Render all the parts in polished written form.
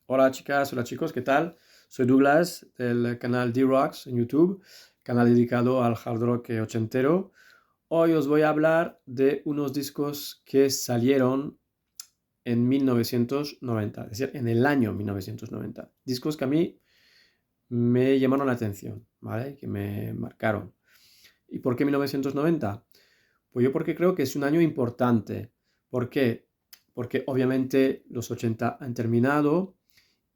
Hola chicas, hola chicos, ¿qué tal? Soy Douglas del canal D-Rocks en YouTube, canal dedicado al hard rock ochentero. Hoy os voy a hablar de unos discos que salieron en 1990, es decir, en el año 1990. Discos que a mí me llamaron la atención, ¿vale? Que me marcaron. ¿Y por qué 1990? Pues yo porque creo que es un año importante. ¿Por qué? Porque obviamente los 80 han terminado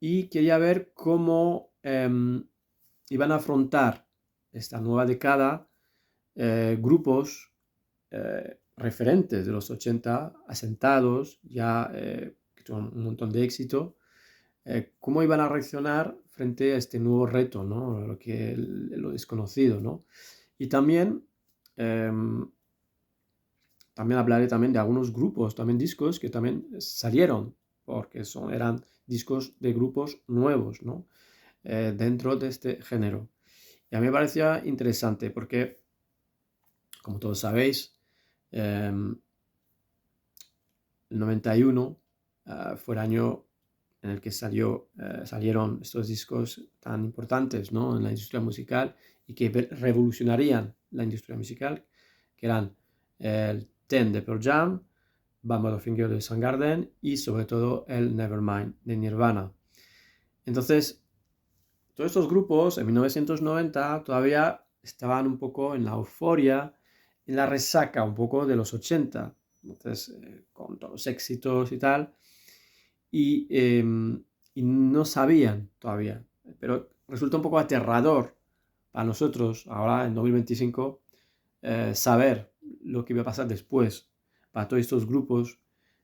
y quería ver cómo iban a afrontar esta nueva década grupos referentes de los 80 asentados, ya que tuvieron un montón de éxito, cómo iban a reaccionar frente a este nuevo reto, ¿no? Lo desconocido, ¿no? Y em, también hablaré también de algunos grupos, también discos que también salieron, porque eran discos de grupos nuevos, ¿no? Dentro de este género. Y a mí me parecía interesante porque, como todos sabéis, el 91 fue el año en el que salieron estos discos tan importantes, ¿no? En la industria musical y que revolucionarían la industria musical, que eran el Ten de Pearl Jam, Band of Finger de Soundgarden y sobre todo el Nevermind de Nirvana. Entonces, todos estos grupos en 1990 todavía estaban un poco en la euforia, en la resaca un poco de los 80, entonces con todos los éxitos y tal, y, eh, y no sabían todavía, pero resulta un poco aterrador para nosotros ahora en 2025 saber lo que iba a pasar después para todos estos grupos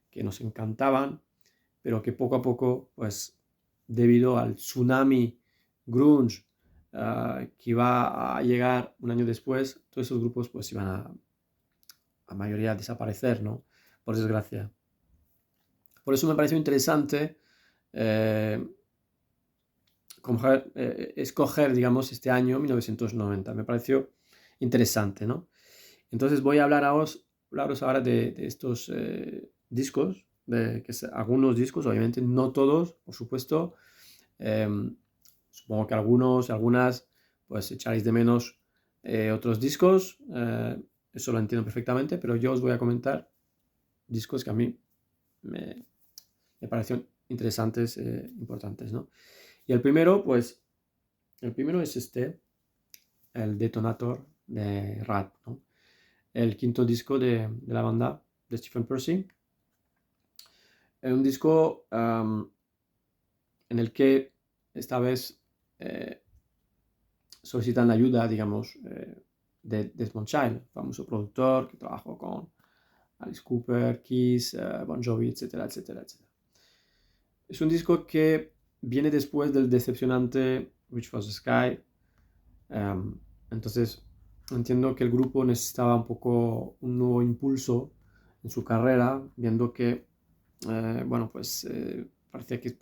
que nos encantaban, pero que poco a poco, pues debido al tsunami grunge que iba a llegar un año después, todos esos grupos pues iban a mayoría desaparecer, ¿no? Por desgracia. Por eso me pareció interesante eh, escoger, digamos, este año 1990. Me pareció interesante, ¿no? Entonces voy a hablaros ahora de estos discos, algunos discos, obviamente no todos, por supuesto. Supongo que algunas, pues echaréis de menos otros discos. Eso lo entiendo perfectamente, pero yo os voy a comentar discos que a mí me, me parecieron interesantes, importantes, ¿no? Y el primero es el Detonator de Rat, ¿no? El quinto disco de la banda de Stephen Percy. Es un disco en el que esta vez eh, solicitan la ayuda, digamos, de Desmond Child, famoso productor que trabajó con Alice Cooper, Kiss, Bon Jovi, etcétera, etcétera, etcétera. Es un disco que viene después del decepcionante Reach for the Sky. Entonces, entiendo que el grupo necesitaba un poco un nuevo impulso en su carrera, viendo que, bueno, pues parecía que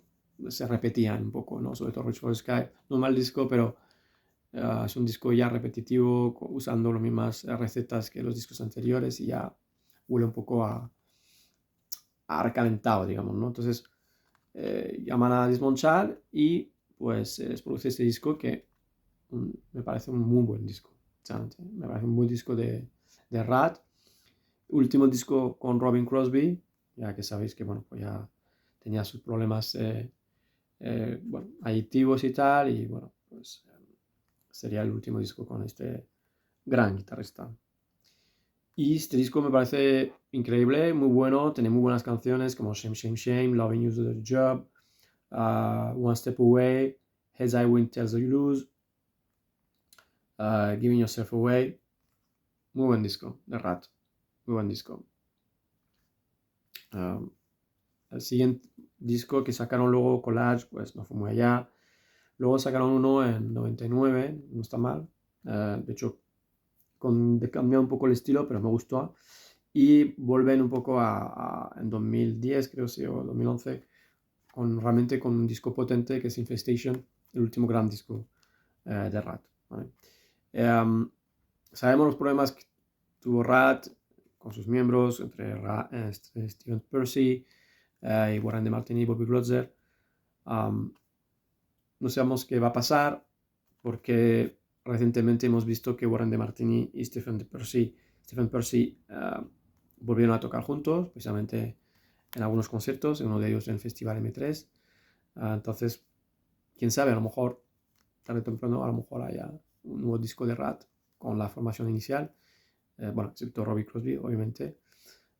se repetían un poco, ¿no? Sobre todo Reach for the Sky. No mal disco, pero es un disco ya repetitivo, usando las mismas recetas que los discos anteriores y ya huele un poco a recalentado, digamos, ¿no? Entonces llaman a desmonchar y pues les produce este disco que me parece un muy buen disco. Me parece un buen disco de Rat. Último disco con Robin Crosby, ya que sabéis que bueno, pues ya tenía sus problemas bueno, adictivos y tal, y bueno, pues sería el último disco con este gran guitarrista. Y este disco me parece increíble, muy bueno, tiene muy buenas canciones como Shame, Shame, Shame, Loving You to the Job, One Step Away, Heads I Win, Tells You Lose, Giving Yourself Away. Muy buen disco de Rat, muy buen disco. El siguiente disco que sacaron luego, Collage, pues no fue muy allá. Luego sacaron uno en 99, no está mal. De hecho, cambió un poco el estilo, pero me gustó. Y vuelven un poco en 2010, creo, sí, o 2011, realmente con un disco potente que es Infestation, el último gran disco de Rat. ¿Vale? Sabemos los problemas que tuvo Rat con sus miembros, entre Steven Percy y Warren DeMartini y Bobby Glotzer. No sabemos qué va a pasar porque recientemente hemos visto que Warren De Martini y Stephen Percy volvieron a tocar juntos, precisamente en algunos conciertos, en uno de ellos en el Festival M3. Entonces, quién sabe, a lo mejor, tarde o temprano, a lo mejor haya un nuevo disco de Rat con la formación inicial. Bueno, excepto Robbie Crosby, obviamente,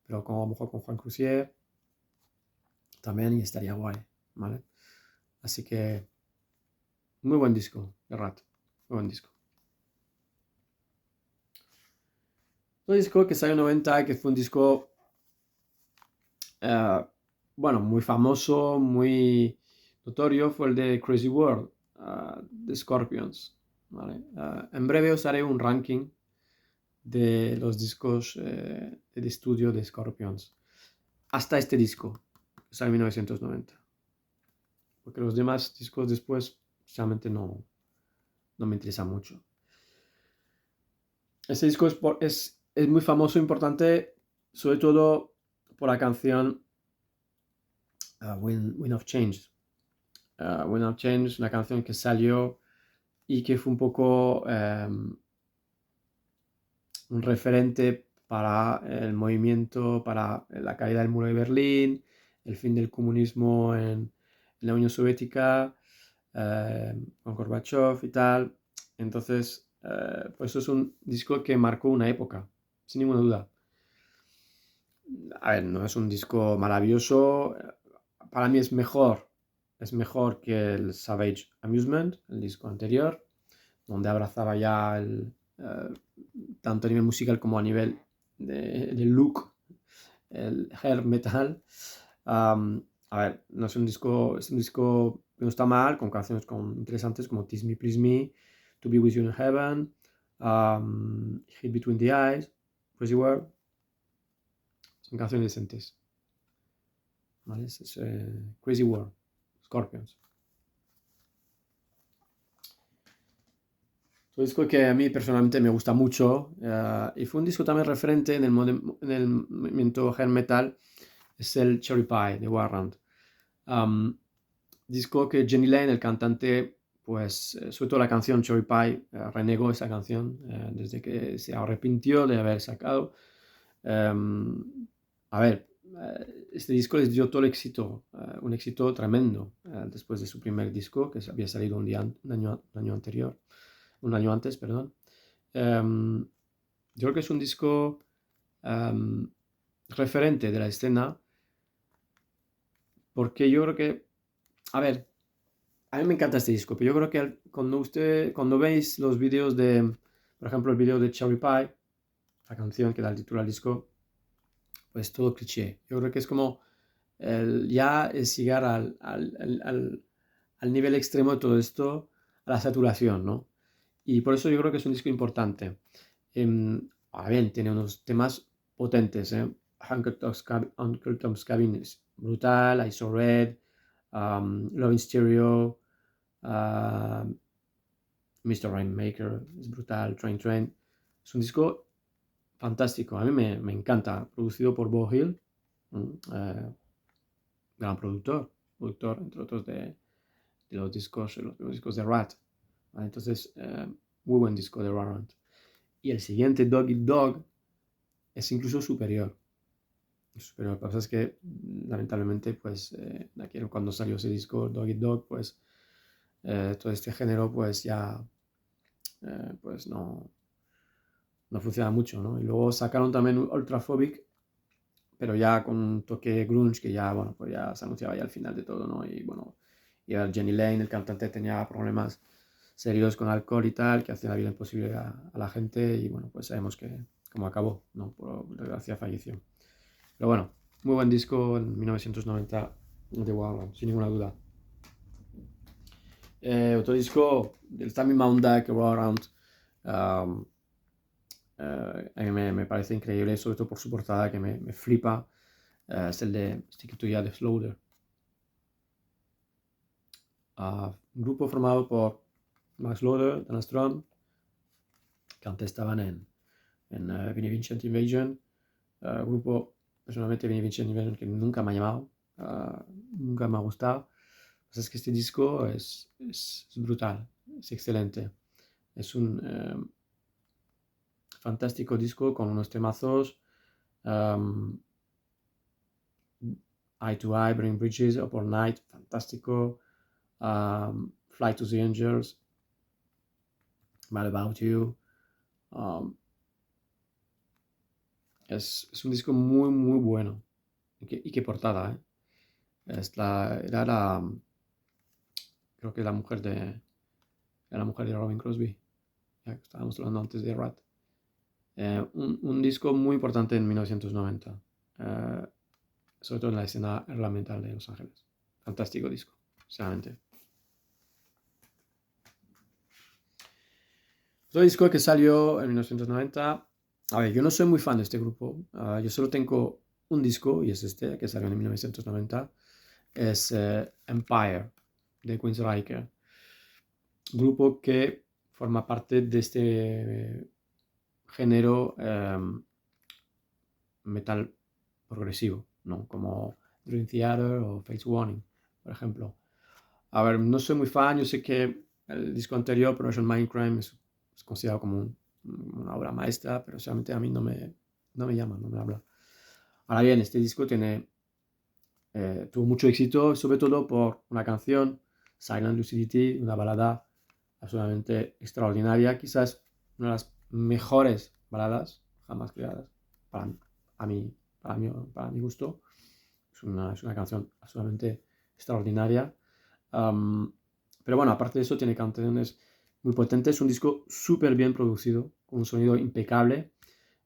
pero a lo mejor con Juan Crucier también, y estaría guay, ¿vale? Así que, muy buen disco de Rat, muy buen disco. Un disco que salió en 90, que fue un disco, bueno, muy famoso, muy notorio, fue el de Crazy World, de Scorpions, ¿vale? En breve os haré un ranking de los discos de estudio de Scorpions. Hasta este disco, que sale en 1990. Porque los demás discos después, realmente no me interesa mucho. Este disco es muy famoso, importante, sobre todo por la canción Wind of Change. Wind of Change, una canción que salió y que fue un poco un referente para el movimiento, para la caída del muro de Berlín, el fin del comunismo en la Unión Soviética, con Gorbachev y tal. Entonces, pues eso es un disco que marcó una época, sin ninguna duda. A ver, no es un disco maravilloso, para mí es mejor que el Savage Amusement, el disco anterior, donde abrazaba ya tanto a nivel musical como a nivel de look, el hair metal. A ver, no es un disco, que no está mal, con canciones interesantes como Tease Me, Please Me, To Be With You in Heaven, Hit Between the Eyes, Crazy World. Son canciones decentes. ¿Vale? Es Crazy World, Scorpions. Es un disco que a mí personalmente me gusta mucho y fue un disco también referente en el movimiento hair metal, es el Cherry Pie de Warrant. Disco que Jenny Lane, el cantante, pues sobre todo la canción Cherry Pie, renegó esa canción desde que se arrepintió de haber sacado. A ver, este disco les dio todo el éxito, un éxito tremendo después de su primer disco, que había salido un año antes, perdón. Yo creo que es un disco referente de la escena, porque yo creo que, a ver, a mí me encanta este disco, pero yo creo que cuando veis los vídeos por ejemplo, el vídeo de Cherry Pie, la canción que da el título al disco, pues todo cliché. Yo creo que es como ya es llegar al nivel extremo de todo esto, a la saturación, ¿no? Y por eso yo creo que es un disco importante. Ahora bien, tiene unos temas potentes, ¿eh? Uncle Tom's Cabin es brutal, I So Red, Love in Stereo, Mr. Rainmaker es brutal, Train. Es un disco fantástico, a mí me encanta, producido por Bo Hill, gran productor entre otros de los discos de Rat. ¿Vale? Entonces, muy buen disco de Warrant. Y el siguiente, Dog Eat Dog, es incluso superior. Lo que pasa es que, lamentablemente, pues, cuando salió ese disco, Dog Eat Dog, pues, todo este género, pues, ya, pues, no funciona mucho, ¿no? Y luego sacaron también Ultraphobic, pero ya con un toque grunge, que ya, bueno, pues ya se anunciaba ya al final de todo, ¿no? Y, bueno, y Jenny Lane, el cantante, tenía problemas serios con alcohol y tal, que hacía la vida imposible a la gente, y bueno, pues sabemos cómo acabó, ¿no? Por desgracia falleció. Pero bueno, muy buen disco en 1990 de Warrant, sin ninguna duda. Otro disco del Tammy onda que Warrant, a mí me parece increíble, sobre todo por su portada que me flipa, es el de Stick It To Ya de Slaughter. Un grupo formado por Max Loader, Dan Strom, que antes estaban en Vinnie Vincent Invasion. Grupo, personalmente, Vinnie Vincent Invasion, que nunca me ha llamado, nunca me ha gustado, Es que este disco es brutal, es excelente. Es un fantástico disco con unos temazos. um, Eye to Eye, Burning Bridges, Up All Night, fantástico. Fly to the Angels, Mad About You. Um, es un disco muy, muy bueno. Y qué portada, ¿eh? Era creo que la mujer de Robin Crosby, ya que estábamos hablando antes de Rat. Un disco muy importante en 1990, sobre todo en la escena ornamental de Los Ángeles. Fantástico disco, sinceramente. Otro disco que salió en 1990. A ver, yo no soy muy fan de este grupo. Yo solo tengo un disco, y es este, que salió en 1990. Es Empire, de Queen's Riker. Grupo que forma parte de este género metal progresivo, ¿no? Como Dream Theater o Fates Warning, por ejemplo. A ver, no soy muy fan, yo sé que el disco anterior, Production Mindcrime, es considerado como una obra maestra, pero solamente a mí no me llama, no me habla. Ahora bien, este disco tuvo mucho éxito, sobre todo por una canción, Silent Lucidity, una balada absolutamente extraordinaria, quizás una de las mejores baladas jamás creadas, para, a mí, para mi gusto. Es una canción absolutamente extraordinaria. Pero bueno, aparte de eso, tiene canciones muy potentes. Es un disco súper bien producido, con un sonido impecable.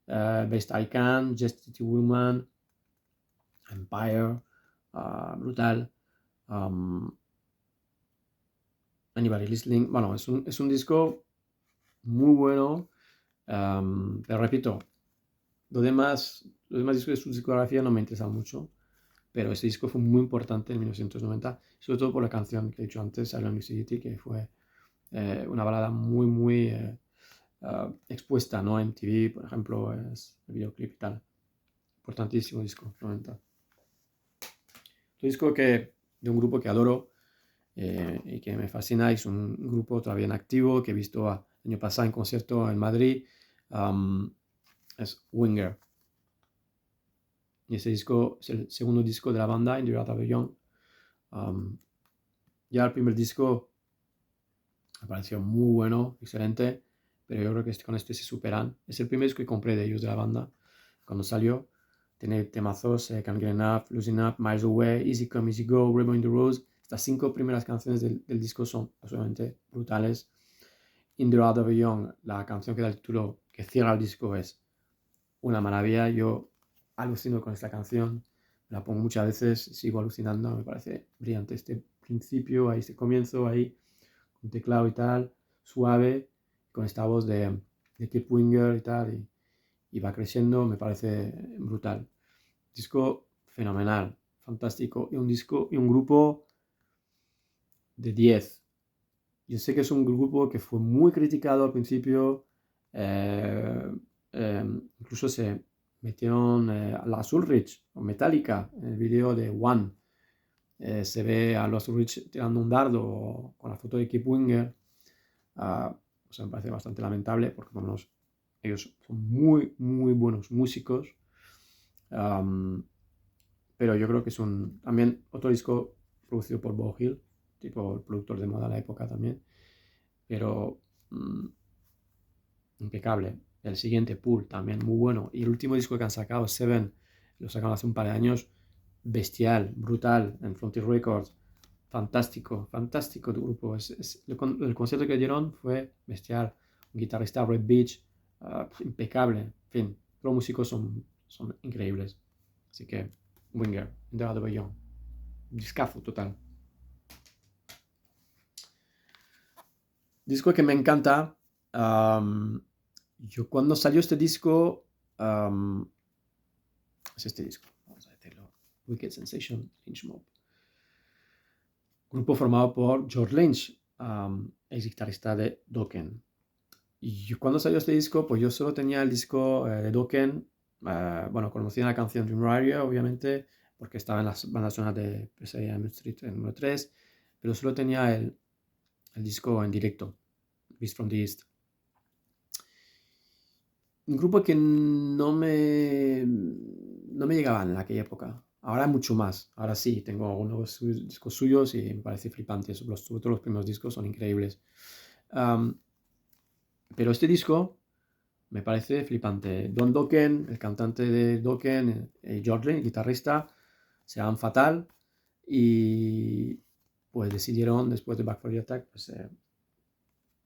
Best I Can, Chastity Woman, Empire, brutal. Anybody Listening. Bueno, es un disco muy bueno. Pero repito, los demás discos de su discografía no me interesan mucho. Pero ese disco fue muy importante en 1990, sobre todo por la canción que he dicho antes, Silent Lucidity, que fue una balada muy, muy expuesta, ¿no? En MTV, por ejemplo, es el videoclip y tal. Importantísimo disco, 90. Un disco de un grupo que adoro y que me fascina. Es un grupo todavía en activo que he visto el año pasado en concierto en Madrid. Es Winger. Y ese disco es el segundo disco de la banda, In the Art of the Young. Ya el primer disco me pareció muy bueno, excelente, pero yo creo que con este se superan. Es el primer disco que compré de ellos, de la banda, cuando salió. Tiene temazos, Can't Get Enough, Losing Up, Miles Away, Easy Come, Easy Go, Ribbon in the Rose. Estas 5 primeras canciones del disco son absolutamente brutales. In the Heart of a Young, la canción que da el título, que cierra el disco, es una maravilla. Yo alucino con esta canción, la pongo muchas veces, sigo alucinando, me parece brillante este principio, ahí este comienzo, ahí un teclado y tal, suave, con esta voz de Kip Winger y tal, y va creciendo, me parece brutal. Disco fenomenal, fantástico, y un grupo de 10. Yo sé que es un grupo que fue muy criticado al principio, eh, incluso se metieron a las Ulrich o Metallica en el vídeo de One. Se ve a los Ulrich tirando un dardo con la foto de Kip Winger. O sea, me parece bastante lamentable porque vamos, ellos son muy, muy buenos músicos. Pero yo creo que es también otro disco producido por Bob Hill, tipo el productor de moda de la época también. Pero impecable. El siguiente, Pool, también muy bueno. Y el último disco que han sacado, Seven, lo sacaron hace un par de años, bestial, brutal, en Frontier Records. Fantástico, fantástico tu grupo. El concierto que dieron fue bestial. Un guitarrista, Red Beach, impecable. En fin, los músicos son increíbles. Así que, Winger, de la de Young. Discazo total. Disco que me encanta. Yo cuando salió este disco, es este disco, vamos a decirlo, Wicked Sensation, Lynch Mob. Grupo formado por George Lynch, ex guitarrista de Dokken. Y cuando salió este disco, pues yo solo tenía el disco de Dokken. Bueno, conocía la canción Dream Warrior, obviamente, porque estaba en las bandas sonoras de Pesadilla en Elm Street en número 3. pero solo tenía el disco en directo, Beast from the East. Un grupo que no me llegaba en aquella época. Ahora mucho más. Ahora sí, tengo algunos discos suyos y me parece flipante. Sobre todo los primeros discos son increíbles. Pero este disco me parece flipante. Don Dokken, el cantante de Dokken, George Lynch, el guitarrista, se van fatal y pues decidieron después de Back 4 Attack pues,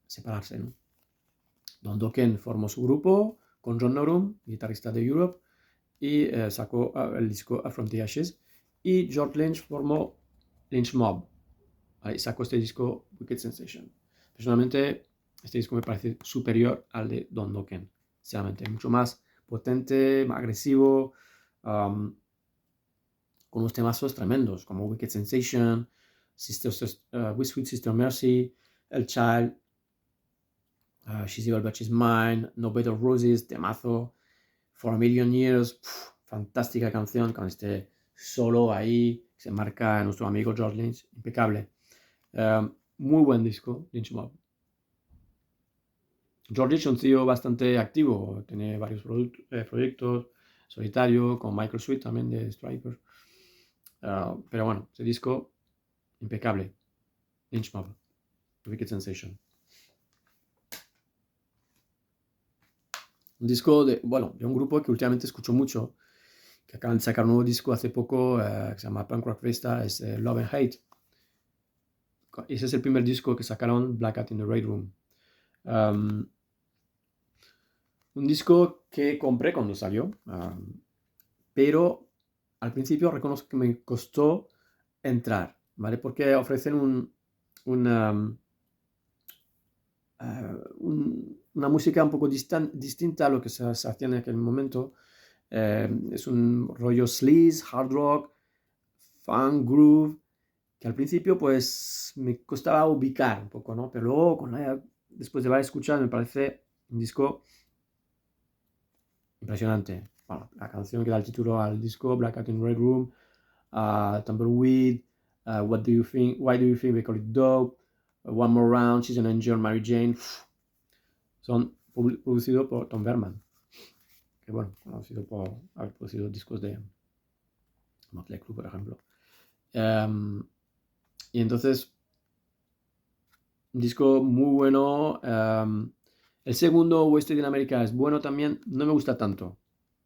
separarse, ¿no? Don Dokken formó su grupo con John Norum, guitarrista de Europe, y sacó el disco From the Ashes. Y George Lynch formó Lynch Mob. Ahí sacó este disco Wicked Sensation. Personalmente, este disco me parece superior al de Don Dokken. Sinceramente, mucho más potente, más agresivo, con unos temazos tremendos, como Wicked Sensation, With Sweet Sister Mercy, El Child, She's Evil But She's Mine, No Bed of Roses, temazo, For a Million Years, fantástica canción con este solo ahí, que se marca a nuestro amigo George Lynch, impecable. Muy buen disco, Lynch Mob. George Lynch es un tío bastante activo, tiene varios proyectos, solitario, con Michael Sweet también de Striper. Pero bueno, ese disco, impecable. Lynch Mob, Wicked Sensation. Un disco de un grupo que últimamente escucho mucho, que acaban de sacar un nuevo disco hace poco, que se llama Punk Rock Festa, es Love and Hate. Ese es el primer disco que sacaron, Black Cat in the Raid Room. Un disco que compré cuando salió, pero al principio reconozco que me costó entrar, ¿vale? Porque ofrecen una música un poco distinta a lo que se hacía en aquel momento. Es un rollo sleaze, hard rock, funk, groove, que al principio pues me costaba ubicar un poco, ¿no? Pero luego, después de varias escuchas, me parece un disco impresionante. Bueno, la canción que da el título al disco, Black Cat in Red Room, Tumbleweed, Why Do You Think We Call It Dope, One More Round, She's an Angel, Mary Jane, son producidos por Tom Verman, que bueno, conocido por haber producido discos de Motley Crue, por ejemplo. Y entonces, un disco muy bueno. El segundo, Wasted in America, es bueno también. No me gusta tanto.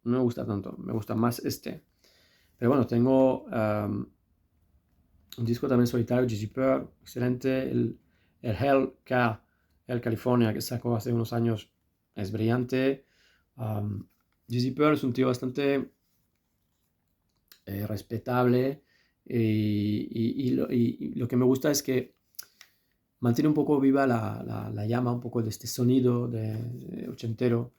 Me gusta más este. Pero bueno, tengo un disco también solitario, Gigi Pearl, excelente. El California, que sacó hace unos años, es brillante. Gigi Pearl es un tío bastante respetable. Y lo que me gusta es que mantiene un poco viva la llama, un poco de este sonido de ochentero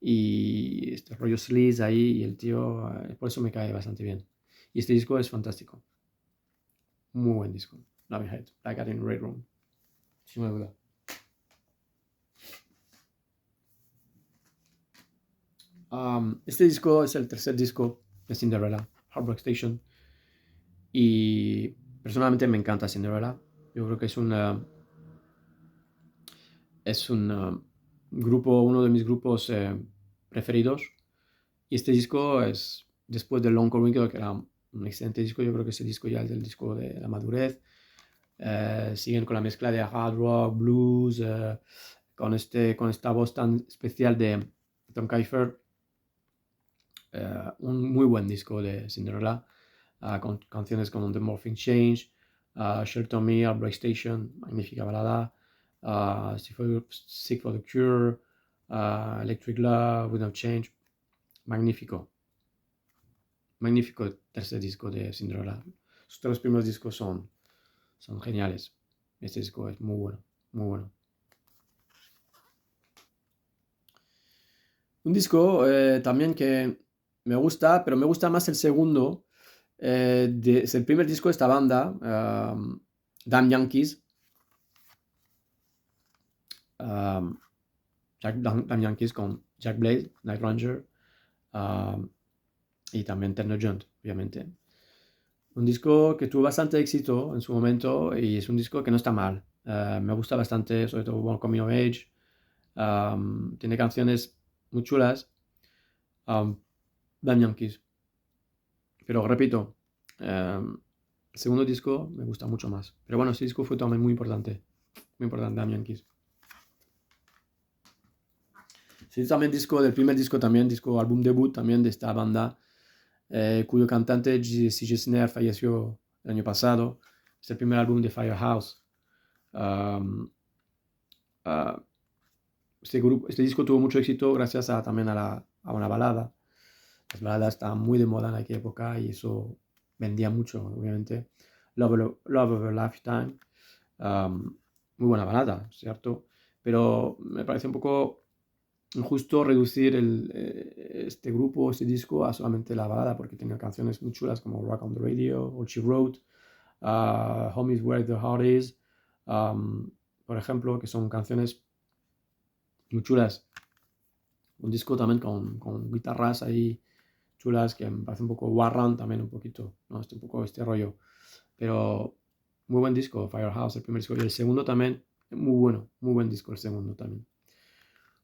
y este rollo sleaze ahí, y el tío, por eso me cae bastante bien. Y este disco es fantástico. Muy buen disco. Love and Hate, Black Cat in Red Room. Sin duda. Este disco es el tercer disco de Cinderella, Heartbreak Station. Y personalmente me encanta Cinderella. Yo creo que es un grupo, uno de mis grupos preferidos. Y este disco es, después de Long Cold Winter, que era un excelente disco, yo creo que ese disco ya es el disco de la madurez. Siguen con la mezcla de hard rock, blues, con esta voz tan especial de Tom Kiefer. Un muy buen disco de Cinderella, con canciones como The Morphing Change, Shelter Me, Heartbreak Station, magnífica balada, Sick for the Cure, Electric Love, Without Change, magnífico tercer disco de Cinderella. Sus tres primeros discos son geniales. Este disco es muy bueno, muy bueno. Un disco también que me gusta, pero me gusta más el segundo. Es el primer disco de esta banda, Damn Yankees. Damn Yankees con Jack Blade, Night Ranger, y también Turner John, obviamente. Un disco que tuvo bastante éxito en su momento y es un disco que no está mal. Me gusta bastante, sobre todo One Coming of Age. Tiene canciones muy chulas. Um, Damn Yankees. Pero repito, el segundo disco me gusta mucho más. Pero bueno, ese disco fue también muy importante. Muy importante, Damn Yankees. Sí, también disco, del primer disco también, disco álbum debut también de esta banda, cuyo cantante CJ Snare falleció el año pasado. Es el primer álbum de Firehouse. Um, uh, este disco tuvo mucho éxito gracias también a una balada. Las baladas estaban muy de moda en aquella época y eso vendía mucho, obviamente. Love of a Lifetime. Um, Muy buena balada, ¿cierto? Pero me parece un poco injusto reducir este grupo, este disco a solamente la balada, porque tenía canciones muy chulas como Rock on the Radio, All She Wrote, Home is Where the Heart Is, um, por ejemplo, que son canciones muy chulas. Un disco también con guitarras ahí chulas que me parece un poco Warrant también un poquito, ¿no? Un poco este rollo. Pero muy buen disco, Firehouse, el primer disco. Y el segundo también, muy bueno, muy buen disco el segundo también.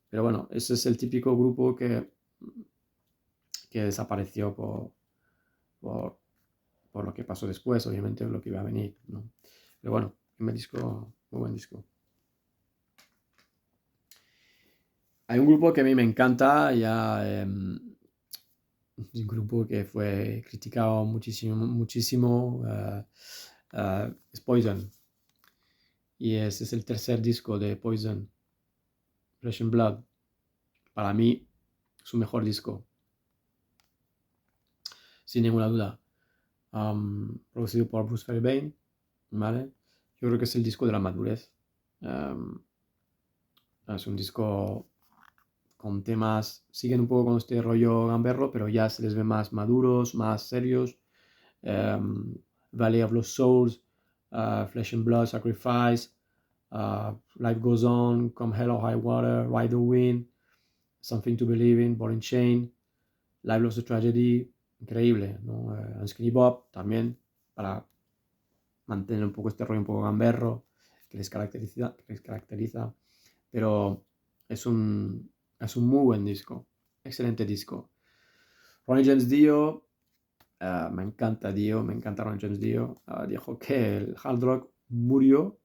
Pero bueno, ese es el típico grupo que desapareció por, por lo que pasó después, obviamente, lo que iba a venir, ¿no? Pero bueno, primer disco, muy buen disco. Hay un grupo que a mí me encanta, ya un grupo que fue criticado muchísimo, muchísimo, es Poison. Y ese es el tercer disco de Poison, Flesh and Blood. Para mí, su mejor disco, sin ninguna duda. Producido por Bruce Fairbairn, ¿vale? Yo creo que es el disco de la madurez. Um, es un disco con temas, siguen un poco con este rollo gamberro, pero ya se les ve más maduros, más serios. Valley of Lost Souls, Flesh and Blood, Sacrifice, Life Goes On, Come Hell or High Water, Ride the Wind, Something to Believe in, Ball and Chain, Life Lost a Tragedy, increíble, ¿no? Skinny Bob también, para mantener un poco este rollo un poco gamberro que les caracteriza, pero es un muy buen disco, excelente disco. Ronnie James Dio, me encanta Dio, me encanta Ronnie James Dio, dijo que el hard rock murió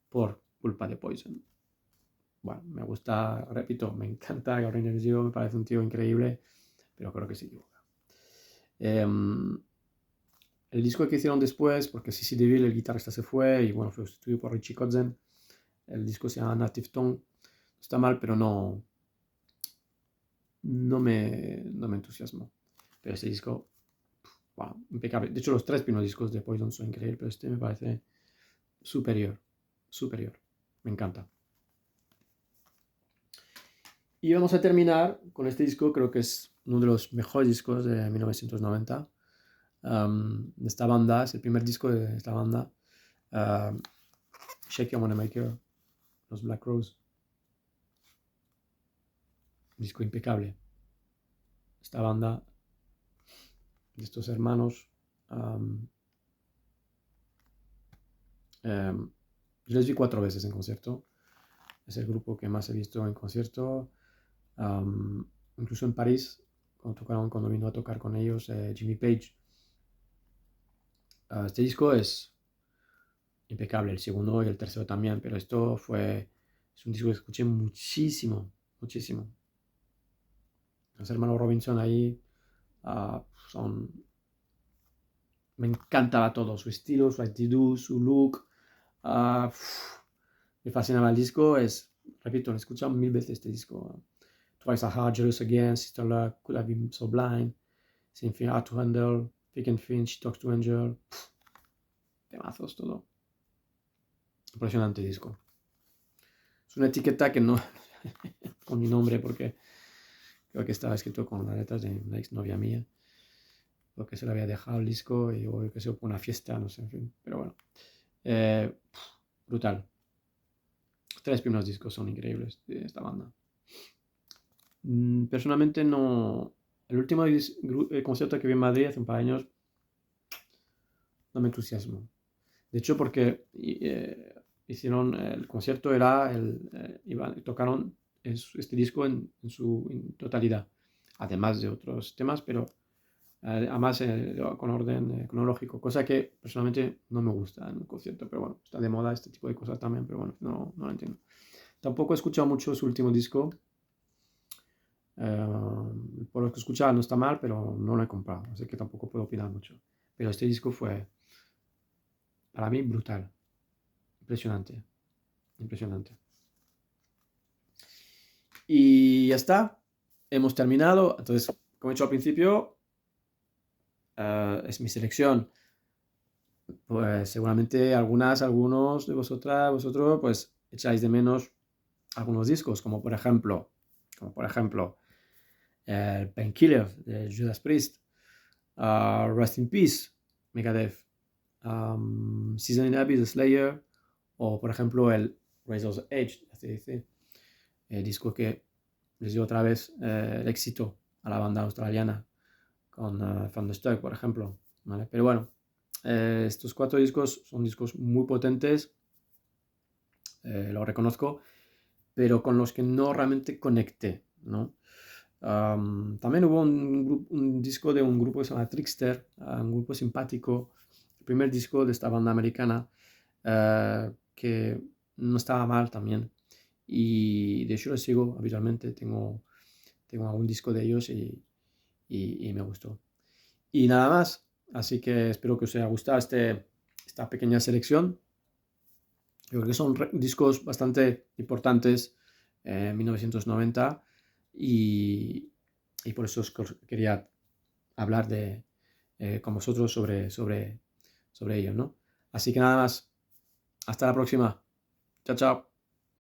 por culpa de Poison. Bueno, me gusta, repito, me encanta Ronnie James Dio, me parece un tío increíble, pero creo que se equivoca. El disco que hicieron después, porque Sissy DeVille, el guitarrista, se fue y bueno, fue sustituido por Richie Kotzen. El disco se llama Native Tongue. Está mal, pero no me entusiasmó. Pero este disco, wow, impecable. De hecho, los tres primeros discos de Poison son increíbles, pero este me parece superior. Superior. Me encanta. Y vamos a terminar con este disco, creo que es uno de los mejores discos de 1990. De esta banda, es el primer disco de esta banda. Shake Your Moneymaker, los Black Rose. Disco impecable. Esta banda de estos hermanos. Yo les vi 4 veces en concierto. Es el grupo que más he visto en concierto. Incluso en París, cuando vino a tocar con ellos Jimmy Page. Este disco es impecable, el segundo y el tercero también, pero es un disco que escuché muchísimo, muchísimo. Los hermanos Robinson ahí son... Me encantaba todo, su estilo, su actitud, su look. Me fascinaba el disco, repito, lo he escuchado 1000 veces este disco. Twice a Heart, Jealous Again, Sister Luck, Could Have Been So Blind, Something Hard to Handle, Pick and Finch, Talks to Angel. Temazos, todo. Impresionante disco. Es una etiqueta que no... con mi nombre, porque creo que estaba escrito con las letras de una exnovia mía. Porque se lo había dejado el disco y o que se por una fiesta, no sé, en fin. Pero bueno. Brutal. Los 3 primeros discos son increíbles de esta banda. Personalmente no... El último concierto que vi en Madrid hace un par de años me entusiasmó. De hecho, porque hicieron el concierto, tocaron este disco en su totalidad, además de otros temas, pero además con orden cronológico, cosa que personalmente no me gusta en un concierto, pero bueno, está de moda este tipo de cosas también, pero bueno, no lo entiendo. Tampoco he escuchado mucho su último disco, por lo que he escuchado no está mal, pero no lo he comprado, así que tampoco puedo opinar mucho. Pero este disco fue, para mí, brutal, impresionante, impresionante. Y ya está, hemos terminado. Entonces, como he dicho al principio, es mi selección. Pues seguramente algunos de vosotros, pues echáis de menos algunos discos, como por ejemplo, Painkiller de Judas Priest, Rest in Peace, Megadeth, Season in Abyss de Slayer, o por ejemplo el Razor's Edge de AC/DC, el disco que les dio otra vez el éxito a la banda australiana con Thunderstruck, por ejemplo, ¿vale? Pero bueno, estos 4 discos son discos muy potentes, lo reconozco, pero con los que no realmente conecté, ¿no? También hubo un disco de un grupo que se llama Trickster, un grupo simpático, el primer disco de esta banda americana, que no estaba mal también. Y de hecho lo sigo habitualmente, tengo algún disco de ellos y me gustó. Y nada más, así que espero que os haya gustado esta pequeña selección. Yo creo que son discos bastante importantes en 1990 y por eso os quería hablar con vosotros sobre ello, ¿no? Así que nada más, hasta la próxima. Chao, chao.